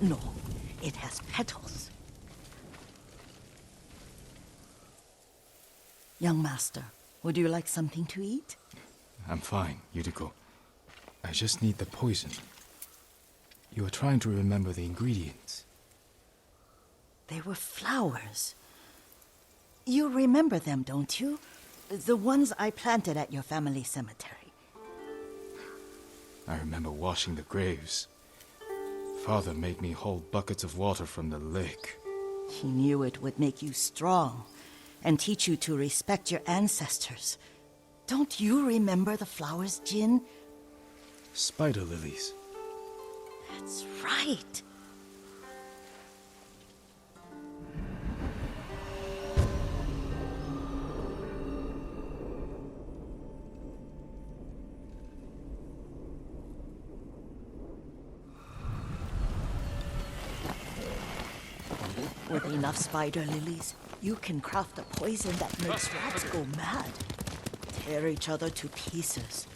No, it has petals. Young master, would you like something to eat? I'm fine, Yuriko. I just need the poison. You are trying to remember the ingredients. They were flowers. You remember them, don't you? The ones I planted at your family cemetery. I remember washing the graves. Father made me hold buckets of water from the lake. He knew it would make you strong and teach you to respect your ancestors. Don't you remember the flowers, Jin? Spider lilies. That's right. With enough spider lilies, you can craft a poison that makes rats go mad. Tear each other to pieces.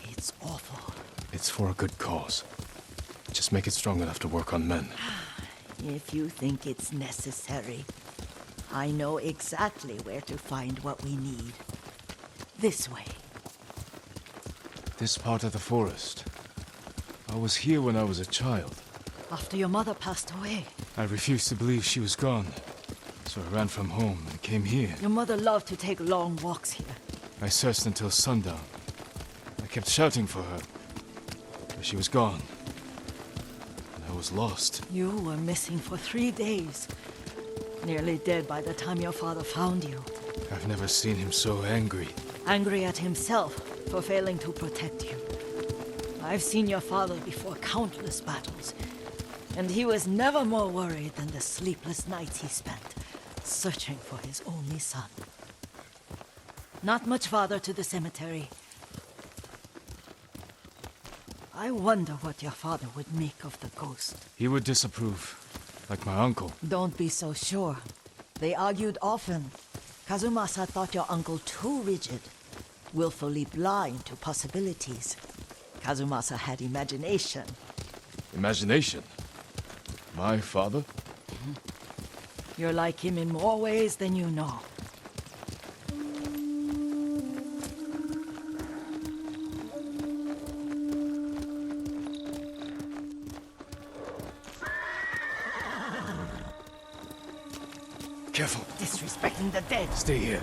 It's awful. It's for a good cause. Just make it strong enough to work on men. If you think it's necessary, I know exactly where to find what we need. This way. This part of the forest. I was here when I was a child. After your mother passed away. I refused to believe she was gone. So I ran from home and came here. Your mother loved to take long walks here. I searched until sundown. I kept shouting for her. But she was gone. And I was lost. You were missing for 3 days. Nearly dead by the time your father found you. I've never seen him so angry. Angry at himself for failing to protect you. I've seen your father before countless battles. And he was never more worried than the sleepless nights he spent searching for his only son. Not much farther to the cemetery. I wonder what your father would make of the ghost. He would disapprove, like my uncle. Don't be so sure. They argued often. Kazumasa thought your uncle too rigid, willfully blind to possibilities. Kazumasa had imagination. Imagination? My father? You're like him in more ways than you know. Careful. Disrespecting the dead. Stay here.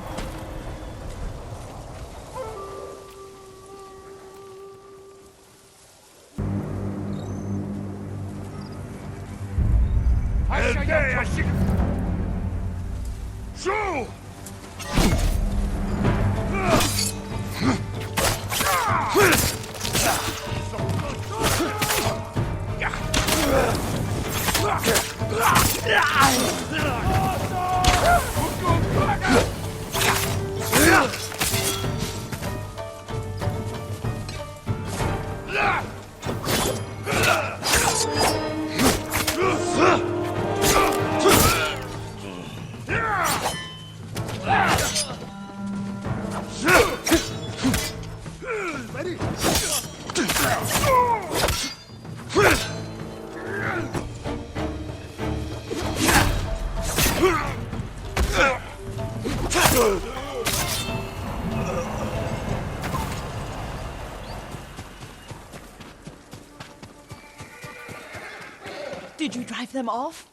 Did you drive them off?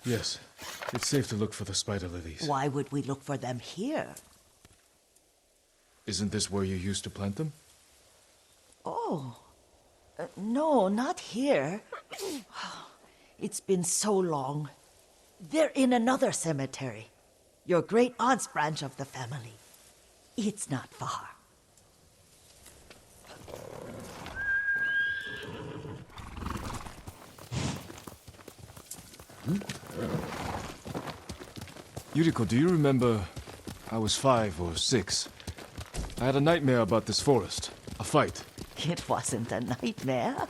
Yes. It's safe to look for the spider lilies. Why would we look for them here? Isn't this where you used to plant them? Oh. No, not here. It's been so long. They're in another cemetery. Your great-aunt's branch of the family. It's not far. Yuriko, do you remember... I was 5 or 6. I had a nightmare about this forest. A fight. It wasn't a nightmare.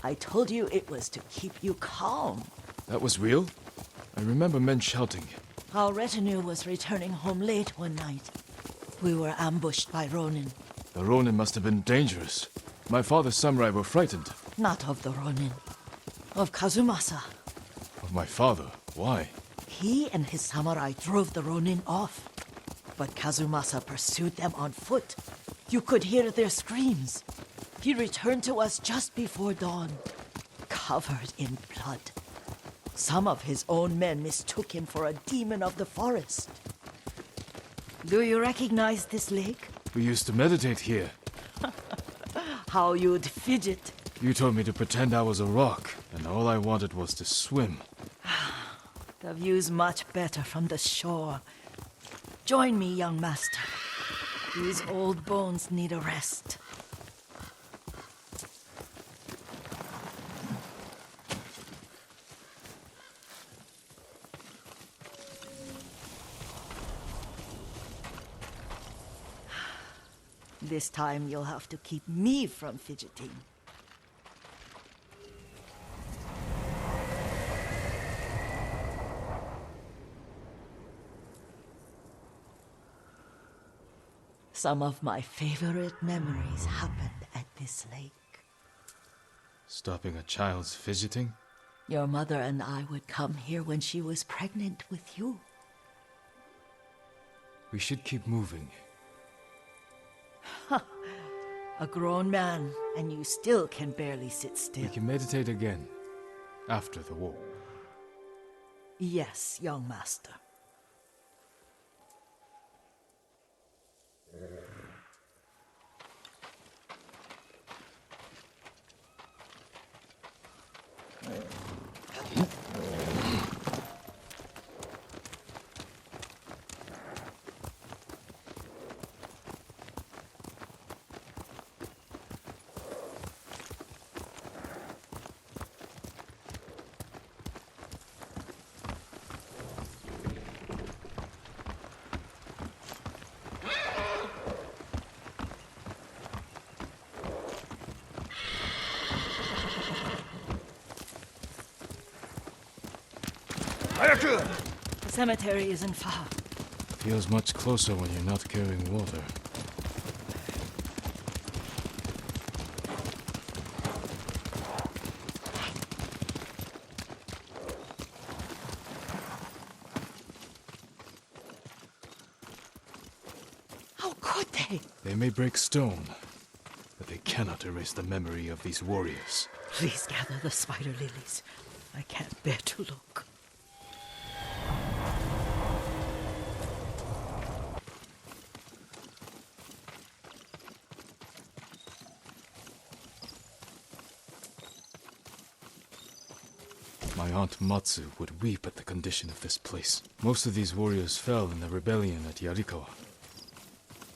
I told you it was to keep you calm. That was real? I remember men shouting. Our retinue was returning home late one night. We were ambushed by Ronin. The Ronin must have been dangerous. My father's samurai were frightened. Not of the Ronin. Of Kazumasa. Of my father? Why? He and his samurai drove the Ronin off. But Kazumasa pursued them on foot. You could hear their screams. He returned to us just before dawn, covered in blood. Some of his own men mistook him for a demon of the forest. Do you recognize this lake? We used to meditate here. How you'd fidget. You told me to pretend I was a rock, and all I wanted was to swim. The view's much better from the shore. Join me, young master. These old bones need a rest. This time you'll have to keep me from fidgeting. Some of my favorite memories happened at this lake. Stopping a child's fidgeting? Your mother and I would come here when she was pregnant with you. We should keep moving. A grown man, and you still can barely sit still. We can meditate again, after the war. Yes, young master. The cemetery isn't far. Feels much closer when you're not carrying water. How could they? They may break stone, but they cannot erase the memory of these warriors. Please gather the spider lilies. I can't bear to look. My aunt Matsu would weep at the condition of this place. Most of these warriors fell in the rebellion at Yarikawa.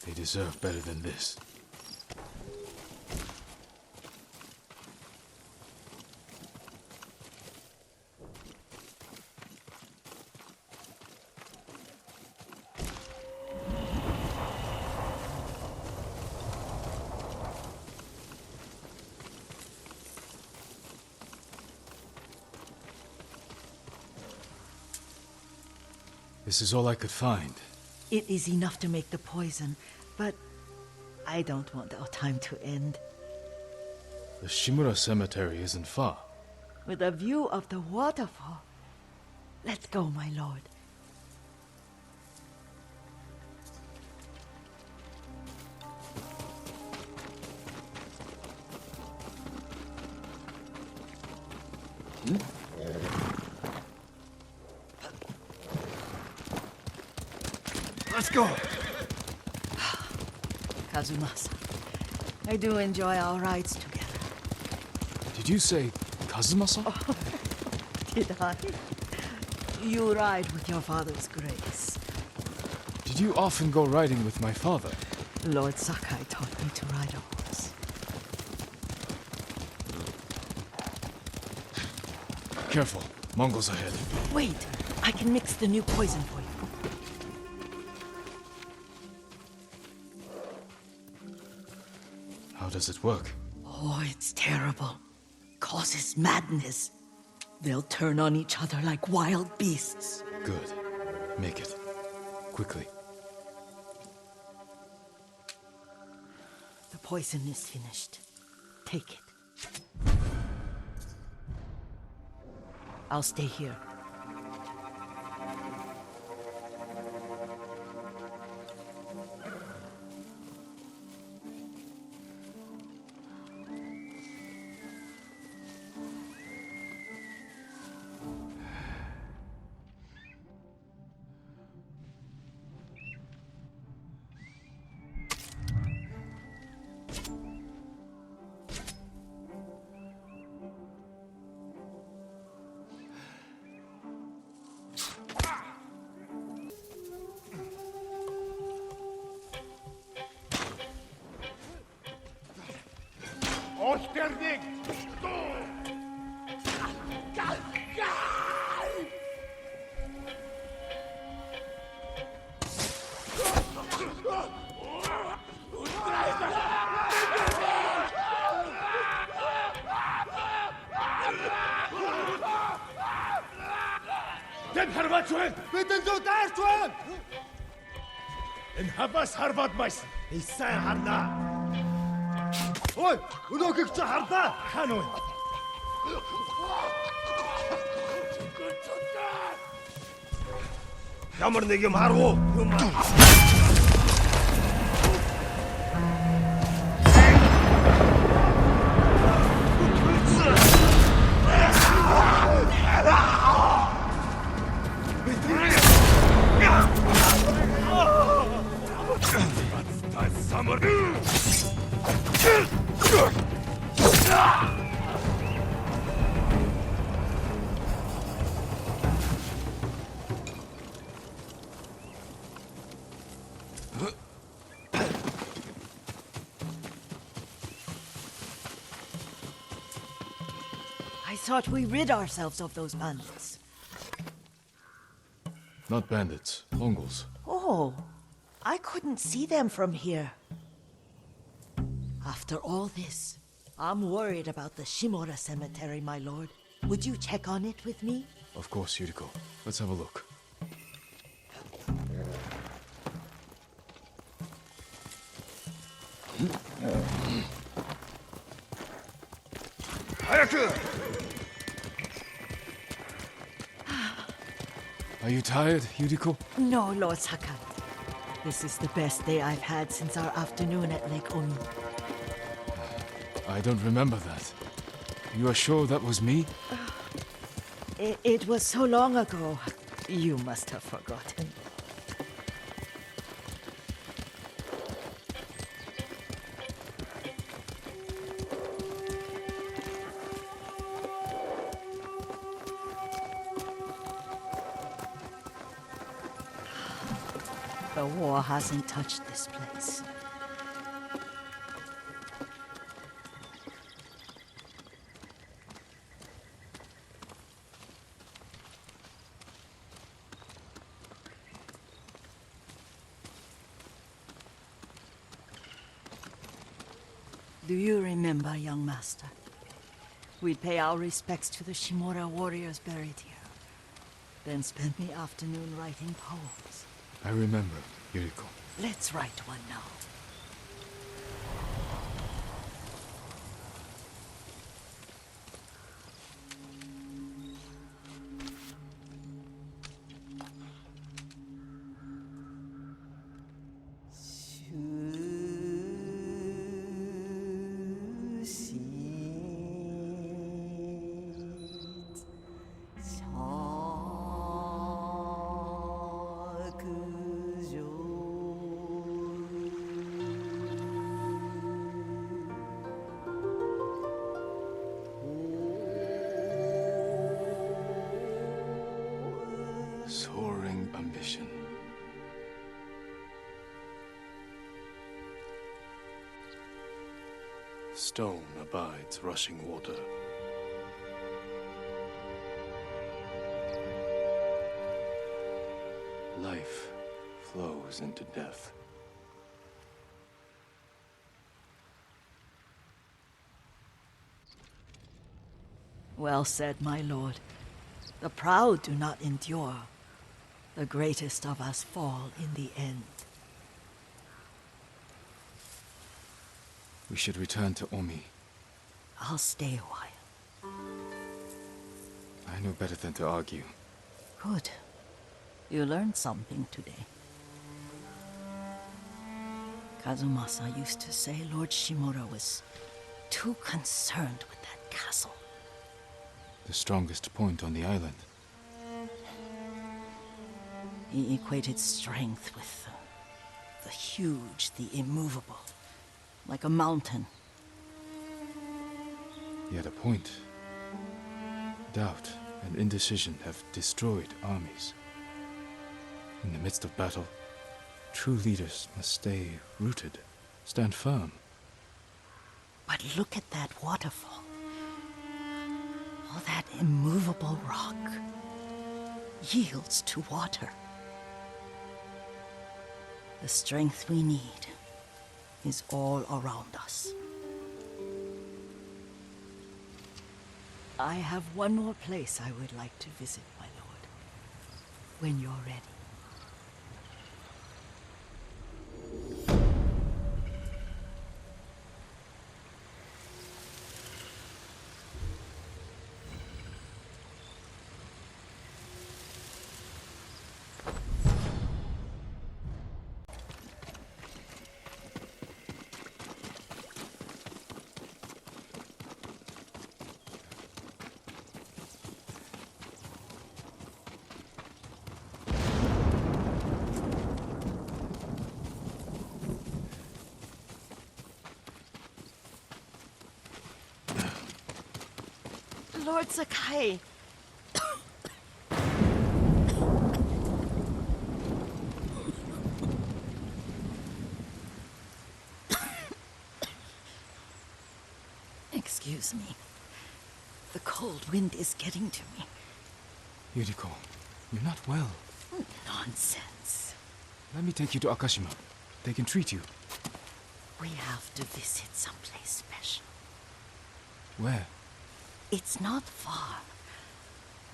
They deserve better than this. This is all I could find. It is enough to make the poison, but I don't want our time to end. The Shimura Cemetery isn't far. With a view of the waterfall. Let's go, my lord. Let's go! Kazumasa, I do enjoy our rides together. Did you say Kazumasa? Did I? You ride with your father's grace. Did you often go riding with my father? Lord Sakai taught me to ride a horse. Careful, Mongols ahead. Wait, I can mix the new poison for you. How does it work? Oh, it's terrible. Causes madness. They'll turn on each other like wild beasts. Good. Make it. Quickly. The poison is finished. Take it. I'll stay here. Osternik! Den harvatuen! Бидэн зөв даарч байна! Энэ хавас харваад майсан. Их сайн харнаа. Ой, өнөөхийг чи харлаа. Хаан уу? Ямар нэг юм харав уу? Юм. I thought we rid ourselves of those bandits. Not bandits, Mongols. Oh, I couldn't see them from here. After all this, I'm worried about the Shimura cemetery, my lord. Would you check on it with me? Of course, Yuriko. Let's have a look. Are you tired, Yuriko? No, Lord Sakat. This is the best day I've had since our afternoon at Lake Oni. I don't remember that. You are sure that was me? It was so long ago. You must have forgotten. The war hasn't touched this place. Do you remember, young master? We'd pay our respects to the Shimura warriors buried here, then spend the afternoon writing poems. I remember, Yuriko. Let's write one now. Soaring ambition. Stone abides rushing water. Life flows into death. Well said, my lord. The proud do not endure. The greatest of us fall in the end. We should return to Omi. I'll stay a while. I know better than to argue. Good. You learned something today. Kazumasa used to say Lord Shimura was too concerned with that castle. The strongest point on the island. He equated strength with the huge, the immovable, like a mountain. He had a point. Doubt and indecision have destroyed armies. In the midst of battle, true leaders must stay rooted, stand firm. But look at that waterfall. All that immovable rock yields to water. The strength we need is all around us. I have one more place I would like to visit, my lord. When you're ready. Lord Sakai. Excuse me. The cold wind is getting to me. Yuriko, you're not well. Nonsense. Let me take you to Akashima. They can treat you. We have to visit someplace special. Where? It's not far.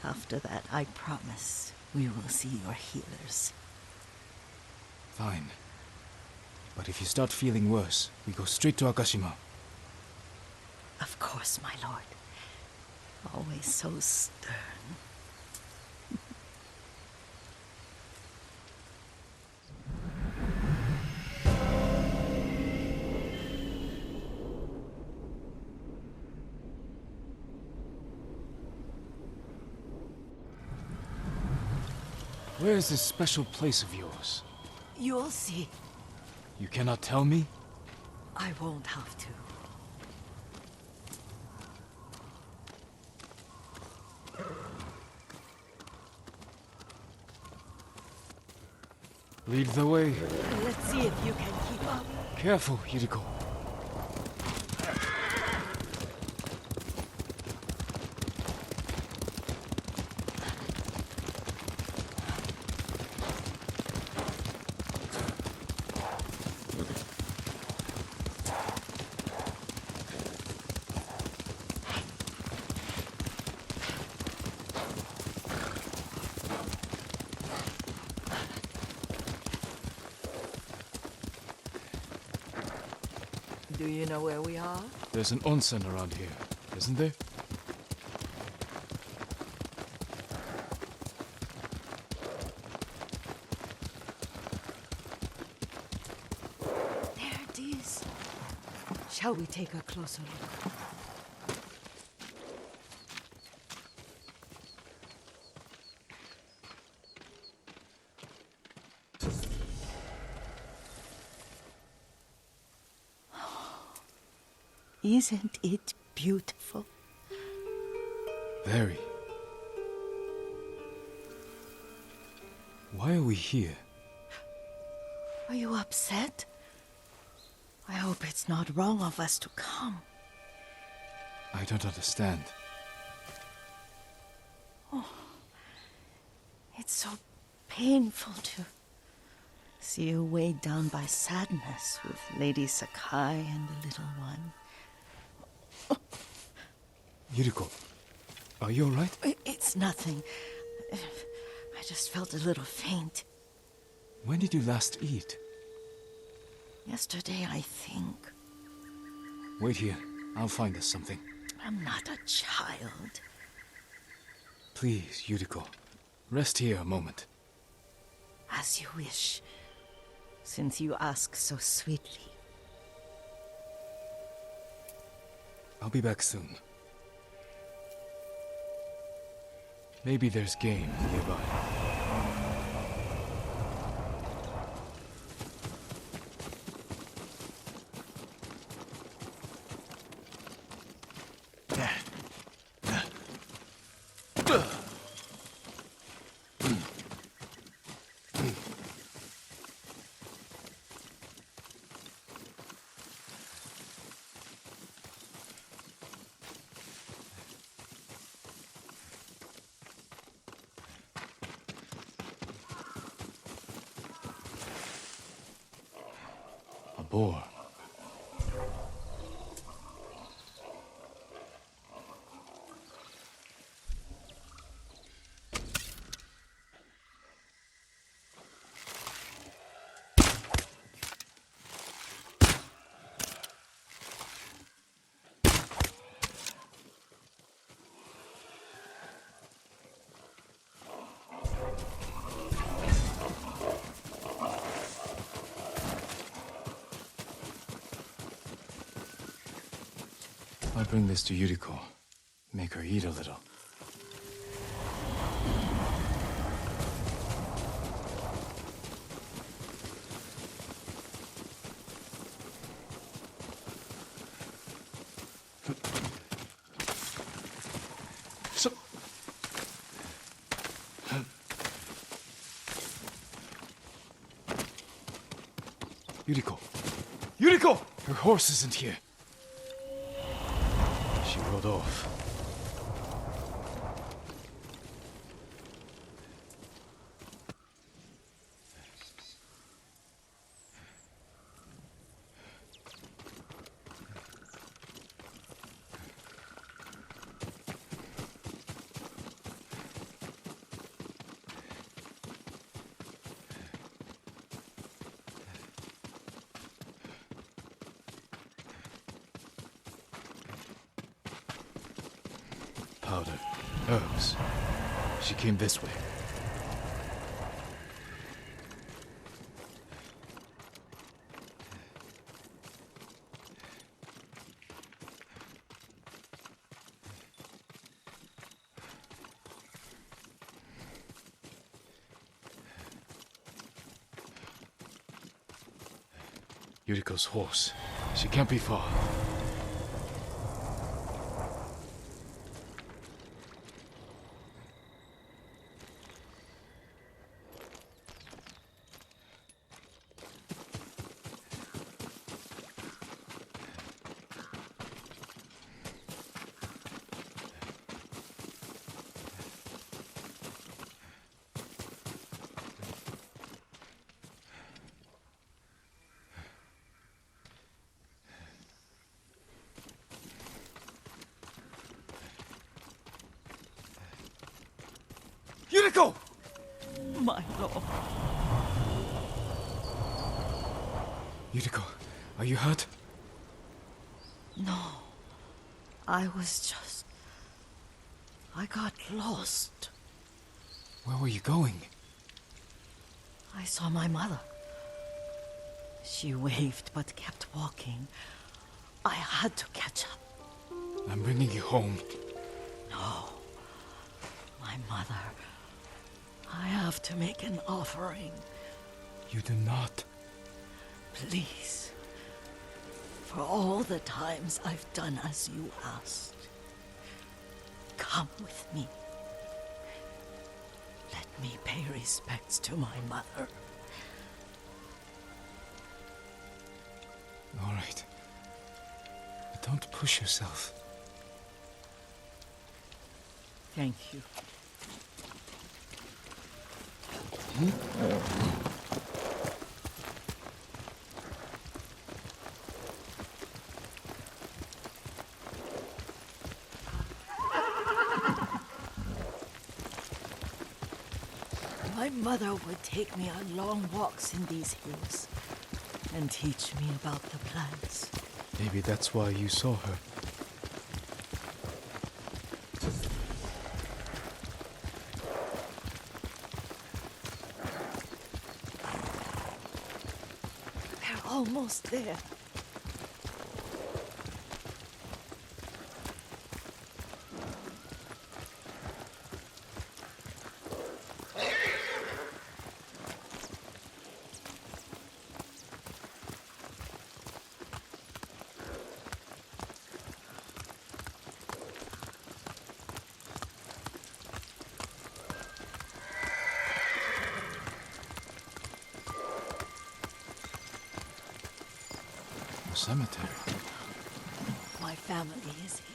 After that, I promise we will see your healers. Fine. But if you start feeling worse, we go straight to Akashima. Of course, my lord. Always so stern. Where is this special place of yours? You'll see. You cannot tell me? I won't have to. Lead the way. Let's see if you can keep up. Careful, Yuriko. Do you know where we are? There's an onsen around here, isn't there? There it is. Shall we take a closer look? Isn't it beautiful? Very. Why are we here? Are you upset? I hope it's not wrong of us to come. I don't understand. It's so painful to see you weighed down by sadness with Lady Sakai and the little one. Yuriko, are you alright? It's nothing. I just felt a little faint. When did you last eat? Yesterday, I think. Wait here. I'll find us something. I'm not a child. Please, Yuriko. Rest here a moment. As you wish, since you ask so sweetly. I'll be back soon. Maybe there's game nearby. A boar. I'll bring this to Yuriko. Make her eat a little. Yuriko! Yuriko! Her horse isn't here. She rode off. Powder. Herbs. She came this way. Yuriko's horse. She can't be far. Yuriko! My lord. Yuriko, are you hurt? No. I got lost. Where were you going? I saw my mother. She waved but kept walking. I had to catch up. I'm bringing you home. No. My mother. I have to make an offering. You do not. Please. For all the times I've done as you asked. Come with me. Let me pay respects to my mother. All right. But don't push yourself. Thank you. My mother would take me on long walks in these hills and teach me about the plants. Maybe that's why you saw her. almost there. A cemetery. My family is here.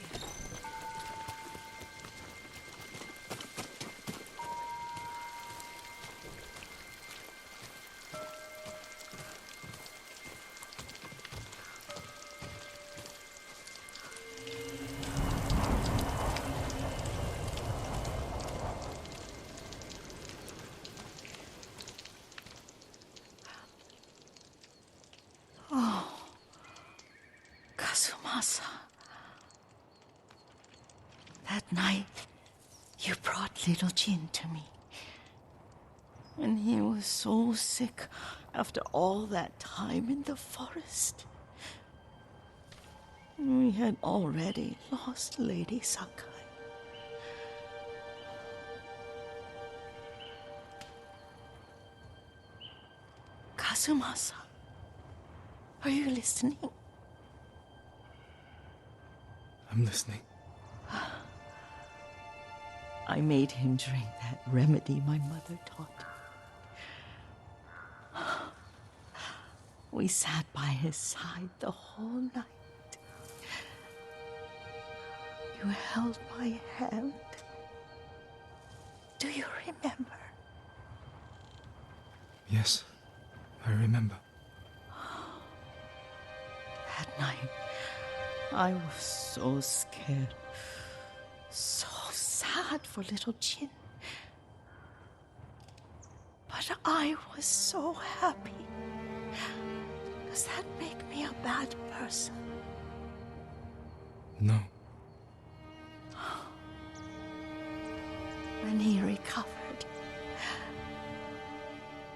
Kazumasa. That night, you brought little Jin to me. And he was so sick after all that time in the forest. We had already lost Lady Sakai. Kazumasa, are you listening? I'm listening. I made him drink that remedy my mother taught him. We sat by his side the whole night. You held my hand. Do you remember? Yes, I remember. That night, I was so scared, so sad for little Jin. But I was so happy. Does that make me a bad person? No. When he recovered,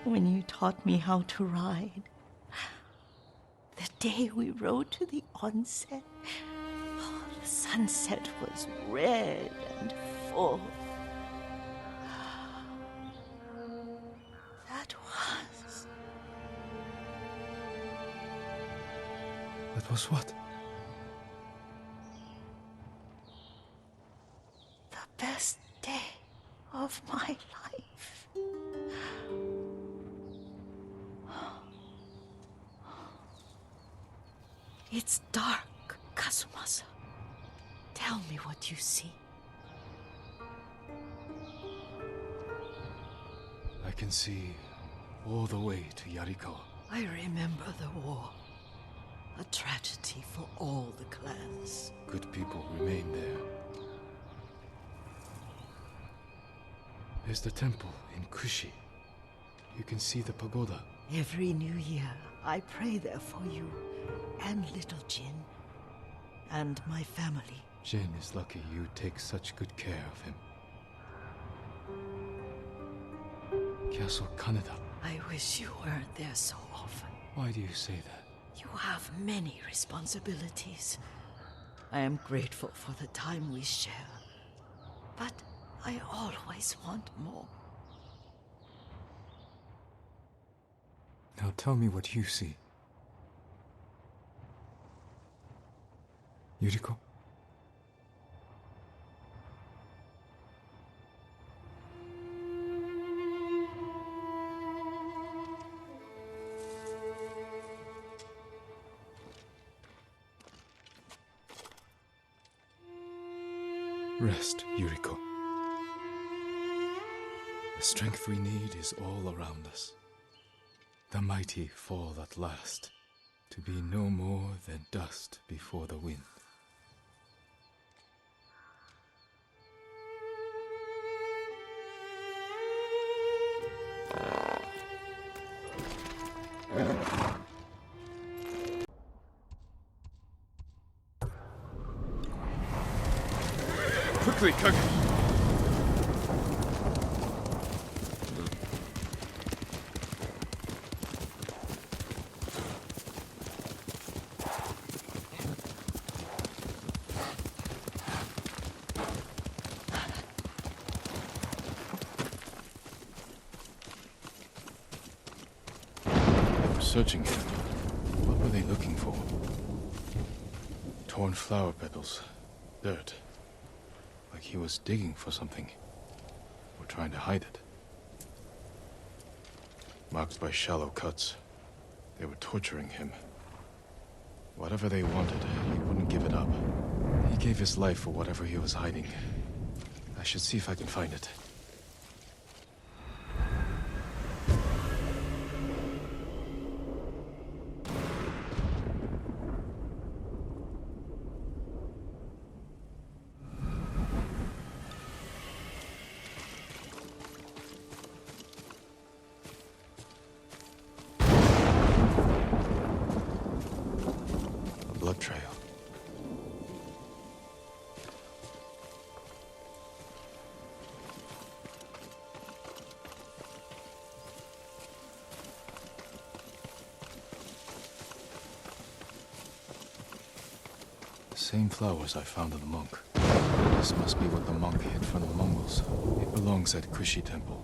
when you taught me how to ride, the day we rode to the onsen, oh, the sunset was red and full. That was what? The best day of my life. It's dark, Kazumasa. Tell me what you see. I can see all the way to Yarikawa. I remember the war. A tragedy for all the clans. Good people remain there. There's the temple in Kushi. You can see the pagoda. Every new year, I pray there for you and little Jin and my family. Jin is lucky you take such good care of him. Castle Kaneda. I wish you weren't there so often. Why do you say that? You have many responsibilities. I am grateful for the time we share, but I always want more. Now tell me what you see. Yuriko? Rest, Yuriko. The strength we need is all around us. The mighty fall at last, to be no more than dust before the wind. Quickly, Kage! searching him. What were they looking for? Torn flower petals, dirt. Like he was digging for something, or trying to hide it. Marked by shallow cuts. They were torturing him. Whatever they wanted, he wouldn't give it up. He gave his life for whatever he was hiding. I should see if I can find it. Blood trail. The same flowers I found in the monk. This must be what the monk hid from the Mongols. It belongs at Kushi Temple.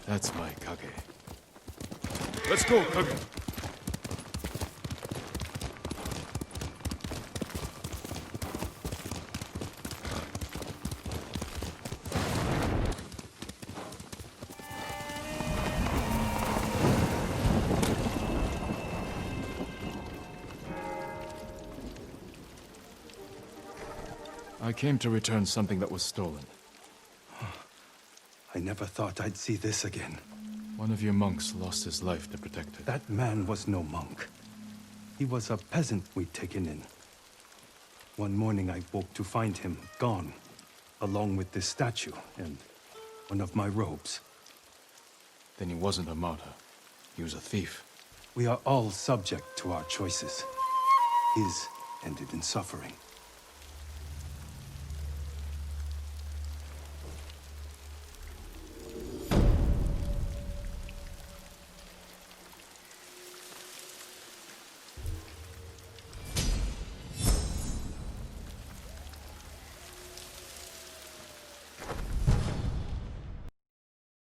That's my Kage. Let's go, Kage. I came to return something that was stolen. I never thought I'd see this again. One of your monks lost his life to protect it. That man was no monk. He was a peasant we'd taken in. One morning I woke to find him gone, along with this statue and one of my robes. Then he wasn't a martyr. He was a thief. We are all subject to our choices. His ended in suffering.